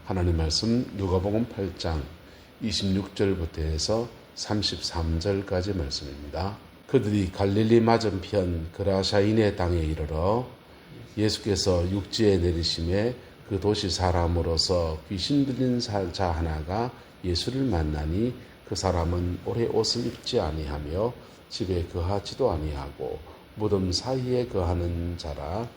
하나님 말씀 누가복음 8장 26절부터 해서 33절까지 말씀입니다. 그들이 갈릴리 맞은편 그라사인의 땅에 이르러 예수께서 육지에 내리심에 그 도시 사람으로서 귀신 들린 자 하나가 예수를 만나니 그 사람은 오래 옷을 입지 아니하며 집에 거하지도 아니하고 무덤 사이에 거하는 자라.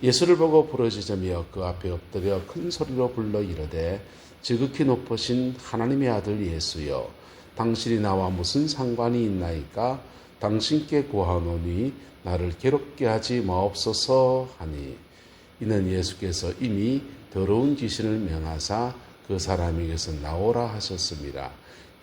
예수를 보고 부르짖으며 그 앞에 엎드려 큰 소리로 불러 이르되 지극히 높으신 하나님의 아들 예수여, 당신이 나와 무슨 상관이 있나이까? 당신께 구하노니 나를 괴롭게 하지 마옵소서 하니, 이는 예수께서 이미 더러운 귀신을 명하사 그 사람에게서 나오라 하셨습니다.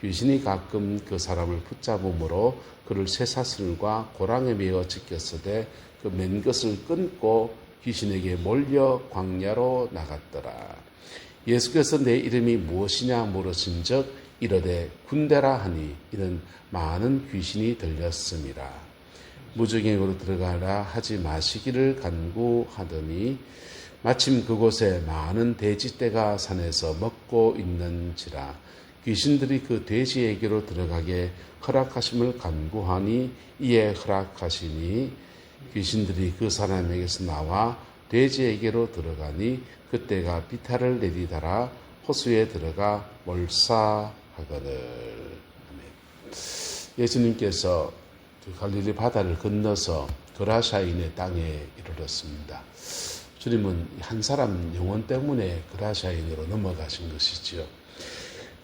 귀신이 가끔 그 사람을 붙잡음으로 그를 쇠사슬과 고랑에 매어 지켰으되 그 맨 것을 끊고 귀신에게 몰려 광야로 나갔더라. 예수께서 내 이름이 무엇이냐 물으신즉 이르되 군대라 하니, 이는 많은 귀신이 들렸습니다. 무적행으로 들어가라 하지 마시기를 간구하더니 마침 그곳에 많은 돼지떼가 산에서 먹고 있는지라. 귀신들이 그 돼지에게로 들어가게 허락하심을 간구하니 이에 허락하시니 귀신들이 그 사람에게서 나와 돼지에게로 들어가니 그때가 비탈을 내리다라 호수에 들어가 몰사하거늘. 예수님께서 갈릴리 바다를 건너서 그라사인의 땅에 이르렀습니다. 주님은 한 사람 영혼 때문에 그라사인으로 넘어가신 것이지요.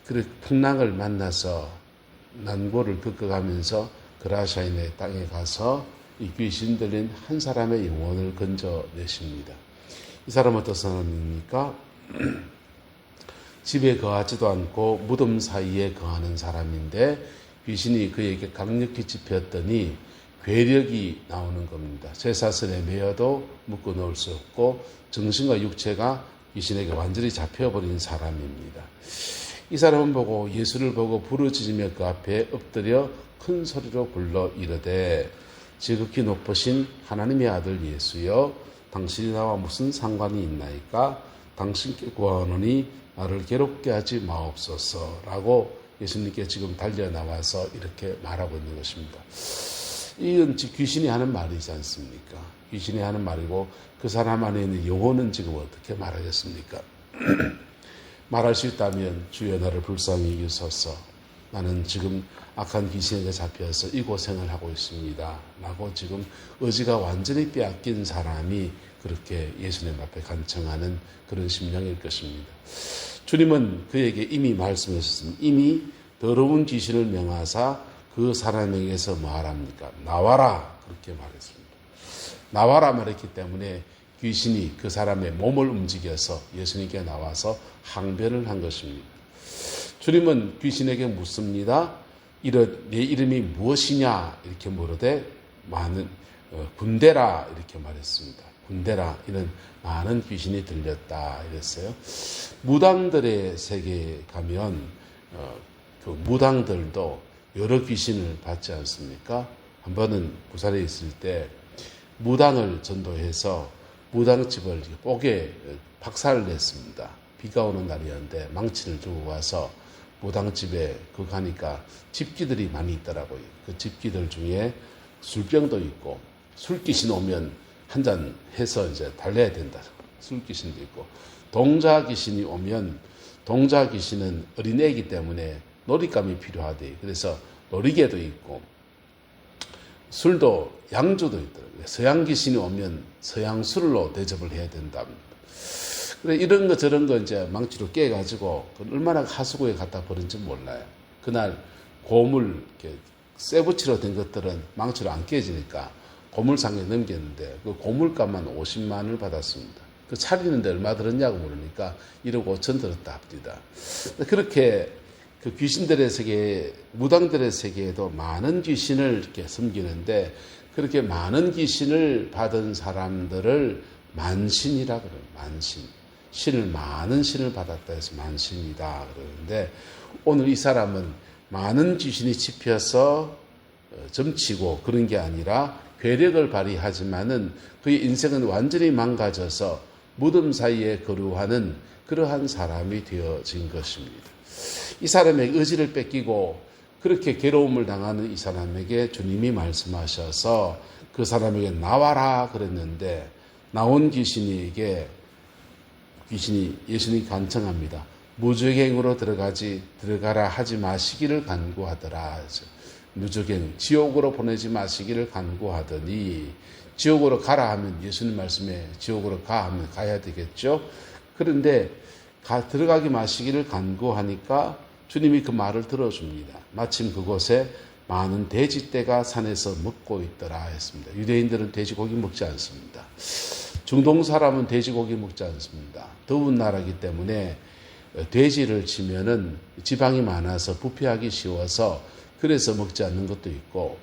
그 풍랑을 만나서 난고를 겪어가면서 그라사인의 땅에 가서 이 귀신 들린 한 사람의 영혼을 건져내십니다. 이 사람은 어떤 사람입니까? 집에 거하지도 않고 무덤 사이에 거하는 사람인데 귀신이 그에게 강력히 집혔더니 괴력이 나오는 겁니다. 쇠사슬에 매어도 묶어 놓을 수 없고 정신과 육체가 귀신에게 완전히 잡혀버린 사람입니다. 이 사람은 보고 예수를 보고 부르짖으며 그 앞에 엎드려 큰 소리로 불러 이르되 지극히 높으신 하나님의 아들 예수여, 당신이 나와 무슨 상관이 있나이까? 당신께 구하노니 나를 괴롭게 하지 마옵소서 라고 예수님께 지금 달려나와서 이렇게 말하고 있는 것입니다. 이건 귀신이 하는 말이지 않습니까? 귀신이 하는 말이고 그 사람 안에 있는 영혼은 지금 어떻게 말하겠습니까? 말할 수 있다면 주여 나를 불쌍히 여기소서, 나는 지금 악한 귀신에게 잡혀서 이 고생을 하고 있습니다 라고 지금 의지가 완전히 빼앗긴 사람이 그렇게 예수님 앞에 간청하는 그런 심령일 것입니다. 주님은 그에게 이미 말씀하셨습니다. 이미 더러운 귀신을 명하사 그 사람에게서 뭐 하랍니까? 나와라, 그렇게 말했습니다. 나와라 말했기 때문에 귀신이 그 사람의 몸을 움직여서 예수님께 나와서 항변을 한 것입니다. 주님은 귀신에게 묻습니다. 내 이름이 무엇이냐 이렇게 물으되 많은 군대라 이렇게 말했습니다. 군대라, 이는 많은 귀신이 들렸다 이랬어요. 무당들의 세계에 가면 그 무당들도 여러 귀신을 받지 않습니까? 한 번은 부산에 있을 때 무당을 전도해서 무당집을 옥에 박살을 냈습니다. 비가 오는 날이었는데 망치를 들고 가서 무당집에 가니까 집기들이 많이 있더라고요. 그 집기들 중에 술병도 있고, 술귀신 오면 한잔 해서 이제 달래야 된다. 술귀신도 있고, 동자귀신이 오면 동자귀신은 어린애이기 때문에 놀잇감이 필요하대. 그래서 놀이개도 있고, 술도 양주도 있더라고요. 서양귀신이 오면 서양술로 대접을 해야 된답니다. 그래, 이런 거 저런 거 이제 망치로 깨가지고 얼마나 하수구에 갖다 버린지 몰라요. 그날 고물, 이렇게 쇠붙이로 된 것들은 망치로 안 깨지니까 고물상에 넘겼는데 그 고물값만 50만 원을 받았습니다. 그 차리는데 얼마 들었냐고 물으니까 1억 5천 들었다 합니다. 그렇게 그 귀신들의 세계, 무당들의 세계에도 많은 귀신을 이렇게 섬기는데 그렇게 많은 귀신을 받은 사람들을 만신이라 그래요. 만신. 많은 신을 받았다 해서 만신이다 그러는데 오늘 이 사람은 많은 귀신이 집혀서 점치고 그런 게 아니라 괴력을 발휘하지만은 그의 인생은 완전히 망가져서 무덤 사이에 거류하는 그러한 사람이 되어진 것입니다. 이 사람의 의지를 뺏기고 그렇게 괴로움을 당하는 이 사람에게 주님이 말씀하셔서 그 사람에게 나와라 그랬는데 나온 귀신에게 예수님이 간청합니다. 무적행으로 들어가라 하지 마시기를 간구하더라. 무적행, 지옥으로 보내지 마시기를 간구하더니 지옥으로 가라 하면 예수님 말씀에 지옥으로 가 하면 가야 되겠죠. 그런데 들어가기 마시기를 간구하니까 주님이 그 말을 들어줍니다. 마침 그곳에 많은 돼지떼가 산에서 먹고 있더라 했습니다. 유대인들은 돼지고기 먹지 않습니다. 중동 사람은 돼지고기 먹지 않습니다. 더운 나라이기 때문에 돼지를 치면은 지방이 많아서 부패하기 쉬워서 그래서 먹지 않는 것도 있고,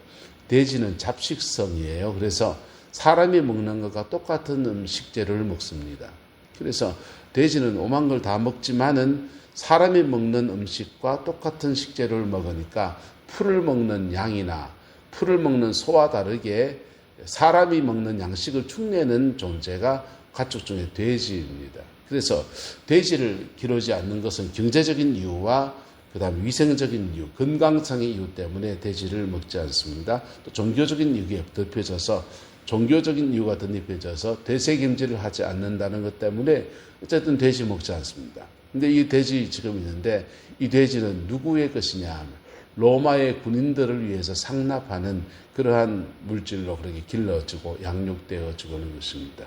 돼지는 잡식성이에요. 그래서 사람이 먹는 것과 똑같은 음식재료를 먹습니다. 그래서 돼지는 오만 걸 다 먹지만은 사람이 먹는 음식과 똑같은 식재료를 먹으니까 풀을 먹는 양이나 풀을 먹는 소와 다르게 사람이 먹는 양식을 축내는 존재가 가축 중에 돼지입니다. 그래서 돼지를 기르지 않는 것은 경제적인 이유와 그다음에 위생적인 이유, 건강상의 이유 때문에 돼지를 먹지 않습니다. 또 종교적인 이유가 덧입혀져서 종교적인 이유가 덧입혀져서 되새김질을 하지 않는다는 것 때문에 어쨌든 돼지 먹지 않습니다. 근데 이 돼지 지금 있는데 이 돼지는 누구의 것이냐 하면 로마의 군인들을 위해서 상납하는 그러한 물질로 그렇게 길러지고 양육되어지고 하는 것입니다.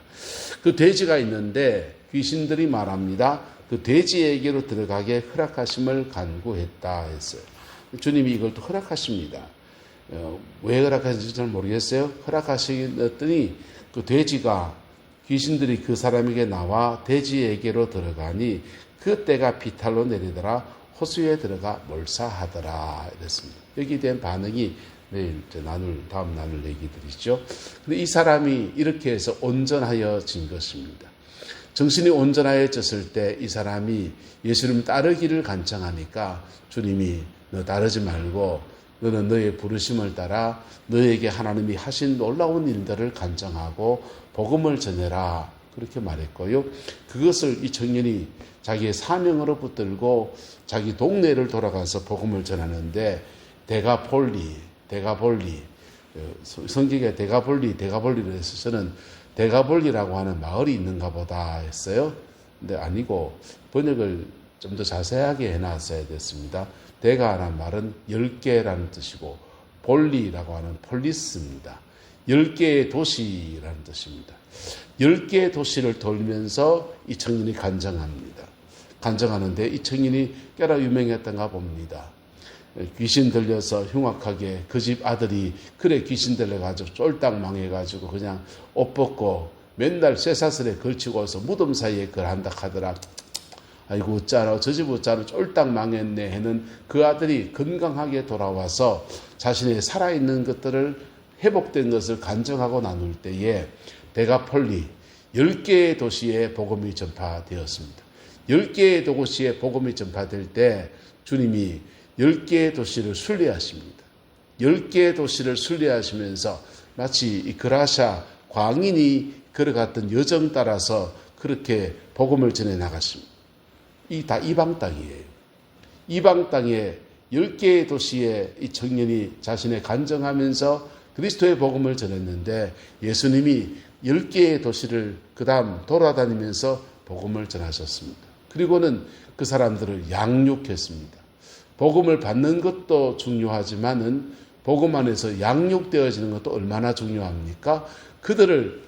그 돼지가 있는데 귀신들이 말합니다. 그 돼지에게로 들어가게 허락하심을 간구했다 했어요. 주님이 이걸 또 허락하십니다. 왜 허락하신지 잘 모르겠어요. 허락하시더니 그 돼지가 귀신들이 그 사람에게 나와 돼지에게로 들어가니 그 때가 비탈로 내리더라 호수에 들어가 몰사하더라 이랬습니다. 여기에 대한 반응이 내일 다음 나눌 얘기들이죠. 근데 이 사람이 이렇게 해서 온전하여진 것입니다. 정신이 온전하여졌을 때 이 사람이 예수님 따르기를 간청하니까 주님이 너 따르지 말고 너는 너의 부르심을 따라 너에게 하나님이 하신 놀라운 일들을 간청하고 복음을 전해라 그렇게 말했고요. 그것을 이 청년이 자기의 사명으로 붙들고 자기 동네를 돌아가서 복음을 전하는데 데가폴리 성경에 데가폴리를 해서 저는 데가폴리라고 하는 마을이 있는가 보다 했어요. 근데 아니고 번역을 좀 더 자세하게 해놨어야 됐습니다. 데가라는 말은 10개라는 뜻이고 볼리라고 하는 폴리스입니다. 10개의 도시라는 뜻입니다. 10개의 도시를 돌면서 이 청년이 간증하는데 이 청년이 꽤나 유명했던가 봅니다. 귀신 들려서 흉악하게 그 집 아들이 그래 귀신 들려가지고 쫄딱 망해가지고 그냥 옷 벗고 맨날 쇠사슬에 걸치고서 무덤 사이에 그걸 한다 하더라. 아이고 어쩌나 저 집 어쩌나 쫄딱 망했네 하는 그 아들이 건강하게 돌아와서 자신의 살아있는 것들을 회복된 것을 간증하고 나눌 때에 데가폴리 10개의 도시에 복음이 전파되었습니다. 10개의 도시에 복음이 전파될 때 주님이 10개의 도시를 순례하십니다. 10개의 도시를 순례하시면서 마치 이 그라샤 광인이 걸어갔던 여정 따라서 그렇게 복음을 전해 나갔습니다. 이 다 이방 땅이에요. 이방 땅에 10개의 도시에 이 청년이 자신의 간증하면서 그리스도의 복음을 전했는데 예수님이 10개의 도시를 그 다음 돌아다니면서 복음을 전하셨습니다. 그리고는 그 사람들을 양육했습니다. 복음을 받는 것도 중요하지만은 복음 안에서 양육되어지는 것도 얼마나 중요합니까? 그들을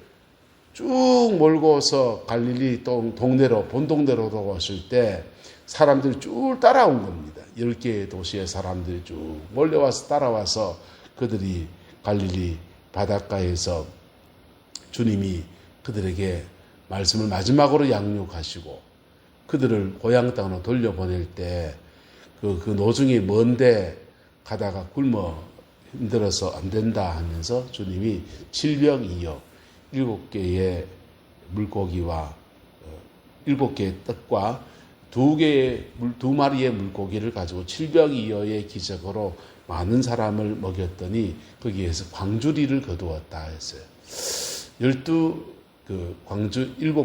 쭉 몰고서 갈릴리 동네로 본동네로 오실 때 사람들이 쭉 따라온 겁니다. 10개의 도시의 사람들이 쭉 몰려와서 따라와서 그들이 갈릴리 바닷가에서 주님이 그들에게 말씀을 마지막으로 양육하시고 그들을 고향 땅으로 돌려보낼 때 그 노중이 먼데 가다가 굶어 힘들어서 안 된다 하면서 주님이 7병 2여 7개의 물고기와 7개의 떡과 2마리의 물고기를 가지고 7병 2여의 기적으로 많은 사람을 먹였더니 거기에서 광주리를 거두었다 했어요. 7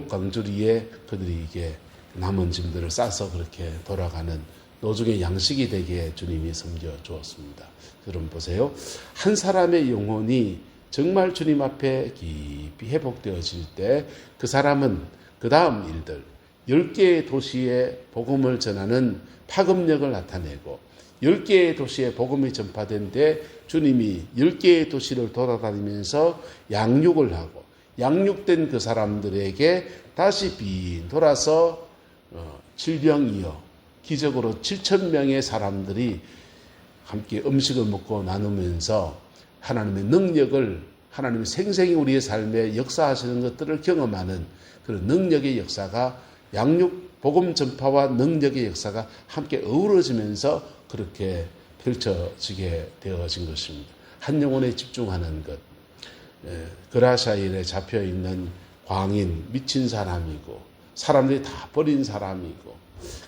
광주리에 그들이 이게 남은 짐들을 싸서 그렇게 돌아가는 노중의 양식이 되게 주님이 섬겨 주었습니다. 여러분 보세요. 한 사람의 영혼이 정말 주님 앞에 깊이 회복되어질 때 그 사람은 그 다음 일들 10개의 도시에 복음을 전하는 파급력을 나타내고 10개의 도시에 복음이 전파된 데 주님이 10개의 도시를 돌아다니면서 양육을 하고 양육된 그 사람들에게 다시 빈 돌아서 질병이어 기적으로 7,000명의 사람들이 함께 음식을 먹고 나누면서 하나님의 능력을 하나님의 생생히 우리의 삶에 역사하시는 것들을 경험하는 그런 능력의 역사가 양육 복음 전파와 능력의 역사가 함께 어우러지면서 그렇게 펼쳐지게 되어진 것입니다. 한 영혼에 집중하는 것. 그라샤일에 잡혀있는 광인, 미친 사람이고 사람들이 다 버린 사람이고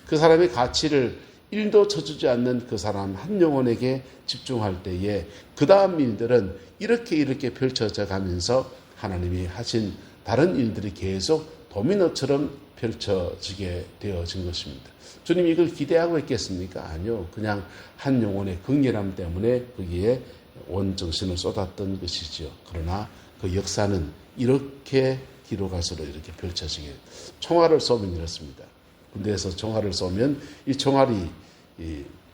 그 사람의 가치를 1도 쳐주지 않는 그 사람 한 영혼에게 집중할 때에 그 다음 일들은 이렇게 펼쳐져 가면서 하나님이 하신 다른 일들이 계속 도미노처럼 펼쳐지게 되어진 것입니다. 주님이 이걸 기대하고 있겠습니까? 아니요. 그냥 한 영혼의 극렬함 때문에 거기에 온 정신을 쏟았던 것이지요. 그러나 그 역사는 이렇게 뒤로 갈수록 이렇게 펼쳐지게. 총알을 쏘면 이렇습니다. 군대에서 총알을 쏘면 이 총알이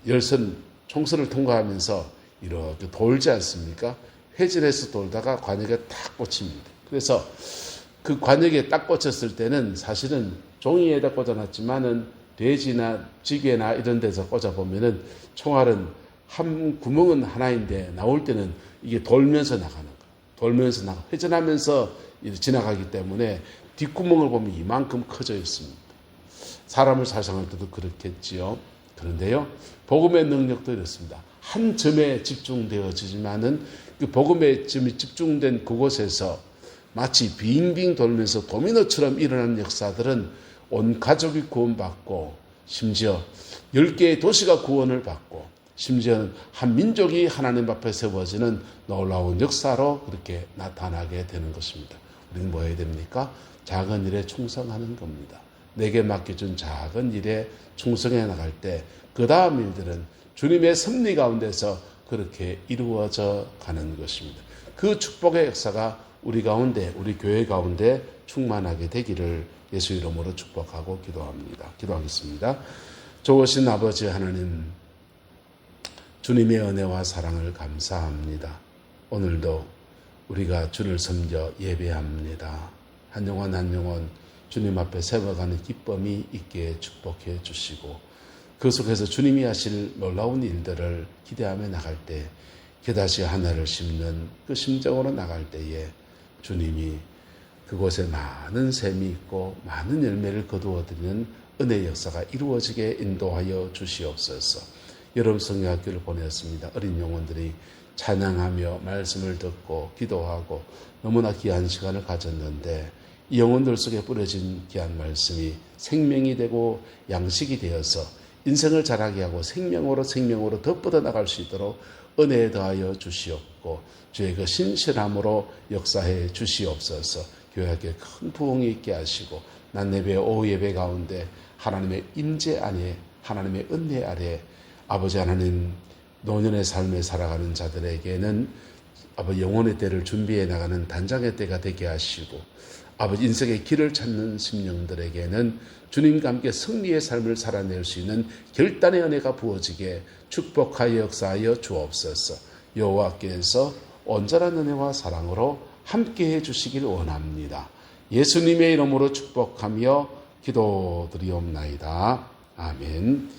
열선 총선을 통과하면서 이렇게 돌지 않습니까? 회전해서 돌다가 관역에 딱 꽂힙니다. 그래서 그 관역에 딱 꽂혔을 때는 사실은 종이에다 꽂아놨지만은 돼지나 찌개나 이런 데서 꽂아보면은 총알은 한 구멍은 하나인데 나올 때는 이게 돌면서 나가는 거예요. 돌면서 회전하면서 지나가기 때문에 뒷구멍을 보면 이만큼 커져 있습니다. 사람을 살상할 때도 그렇겠지요. 그런데요, 복음의 능력도 이렇습니다. 한 점에 집중되어지지만은 그 복음의 점이 집중된 그곳에서 마치 빙빙 돌면서 도미노처럼 일어나는 역사들은 온 가족이 구원받고 심지어 10개의 도시가 구원을 받고 심지어는 한 민족이 하나님 앞에 세워지는 놀라운 역사로 그렇게 나타나게 되는 것입니다. 우리는 뭐 해야 됩니까? 작은 일에 충성하는 겁니다. 내게 맡겨준 작은 일에 충성해 나갈 때 그 다음 일들은 주님의 섭리 가운데서 그렇게 이루어져 가는 것입니다. 그 축복의 역사가 우리 가운데, 우리 교회 가운데 충만하게 되기를 예수 이름으로 축복하고 기도합니다. 기도하겠습니다. 좋으신 아버지 하나님, 주님의 은혜와 사랑을 감사합니다. 오늘도 우리가 주를 섬겨 예배합니다. 한 영혼 한 영혼 주님 앞에 세워가는 기쁨이 있게 축복해 주시고 그 속에서 주님이 하실 놀라운 일들을 기대하며 나갈 때 겨다시 하나를 심는 그 심정으로 나갈 때에 주님이 그곳에 많은 샘이 있고 많은 열매를 거두어드리는 은혜의 역사가 이루어지게 인도하여 주시옵소서. 여름 성경학교를 보냈습니다. 어린 영혼들이 찬양하며 말씀을 듣고 기도하고 너무나 귀한 시간을 가졌는데 이 영혼들 속에 뿌려진 귀한 말씀이 생명이 되고 양식이 되어서 인생을 자라게 하고 생명으로 더 뻗어나갈 수 있도록 은혜에 더하여 주시옵고 주의 그 신실함으로 역사해 주시옵소서. 교회에 큰 부흥이 있게 하시고 낮 예배 오후 예배 가운데 하나님의 임재 안에 하나님의 은혜 아래 아버지 하나님 노년의 삶에 살아가는 자들에게는 아버지 영혼의 때를 준비해 나가는 단장의 때가 되게 하시고 아버지 인생의 길을 찾는 심령들에게는 주님과 함께 승리의 삶을 살아낼 수 있는 결단의 은혜가 부어지게 축복하여 역사하여 주옵소서. 여호와께서 온전한 은혜와 사랑으로 함께해 주시길 원합니다. 예수님의 이름으로 축복하며 기도드리옵나이다. 아멘.